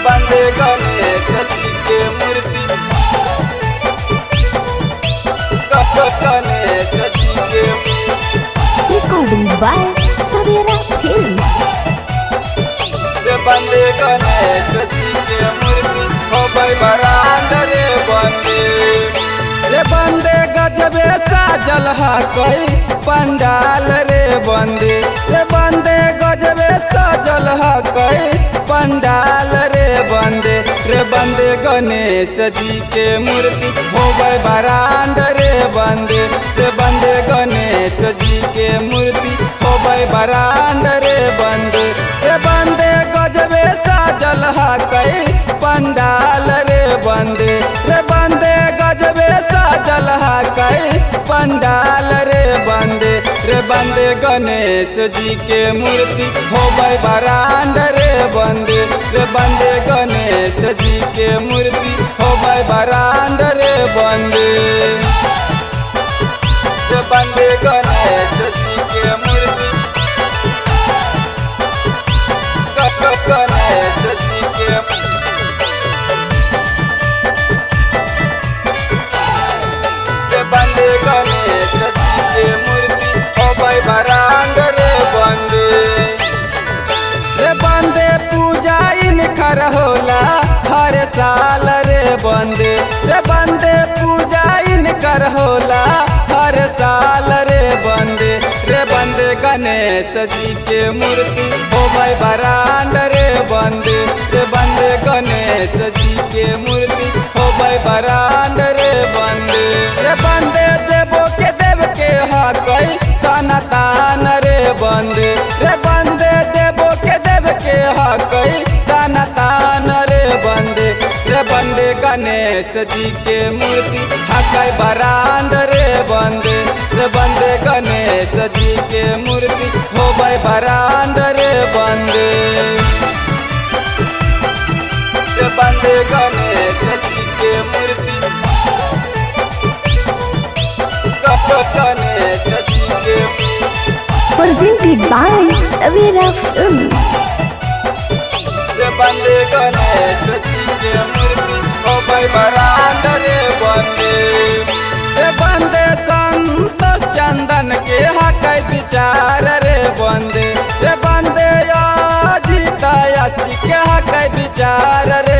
बंदे गणेश जी के मूर्ति गणेश जी के Recording by Savera Films. बंदे गणेश जी के मूर्ति हो भाई बरांड रे बंदे गजबे साजल हा कोई पंडाल रे बंदे गजबे साजल हा कोई पंडाल रे बंदे गणेश जी के मूर्ति हो भाई बरांड रे बंदे गणेश जी के मूर्ति हो भाई बरांड रे बंदे गजबे साजल हा कोई पंडाल रे बंदे गजबे साजल हा कोई पंडाल रे बंदे गणेश जी के मूर्ति हो भाई बरांड रे बंदे गणेश जी के मूर्ति हो भाई बरांड रे बंदे गणेश जी के मूर्ति गणेश जी के बंदे गणेश जी के मूर्ति हो भाई बरांड रे बंदे पूजा इनकर होला हर साल रे बंदे पूजा इनकर होला हर साल रे बंदे गणेश जी के मूर्ति हो भाई बरांड रे बंदे गणेश जी के मूर्ति हो भाई बरांड रे बंदे देवो के देव के हा कोई सनातन रे बंदे देवो के देव के हा कोई सनातन रे बंदे गणेश जी के मूर्ति हा कोई बरांड रे बंदे गणेश जी के मूर्ति हो भाई बरांड रे बंदे गणेश जी के मूर्ति गणेश जी के Presented by Savera Films. बंदे गणेश जी के मूर्ति हो भाई बरांड रे बंदे संतोष चंदन के हक विचार रे बंदे अजीता के हक विचार रे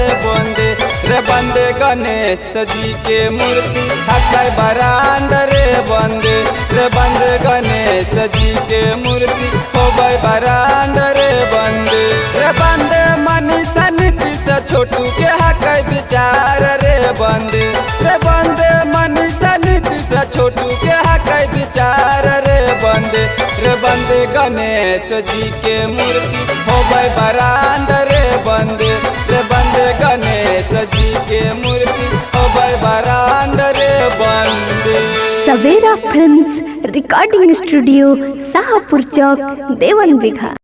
बंदे गणेश जी के मूर्ति हक बरांड रे बंदे गणेश जी के मूर्ति हो भाई बरांड रे बंदे मनीषा नीतीश छोटू के हक विचार रे बंदे मनीषा नीतीश छोटू के हक विचार रे बंदे गणेश जी के मूर्ति हो भाई बरांड रे बंदे गणेश जी के मूर्ति हो भाई बरांड रे बंदे। Savera Films Recording Studio, Sahapur Chowk, Dewan Bigha.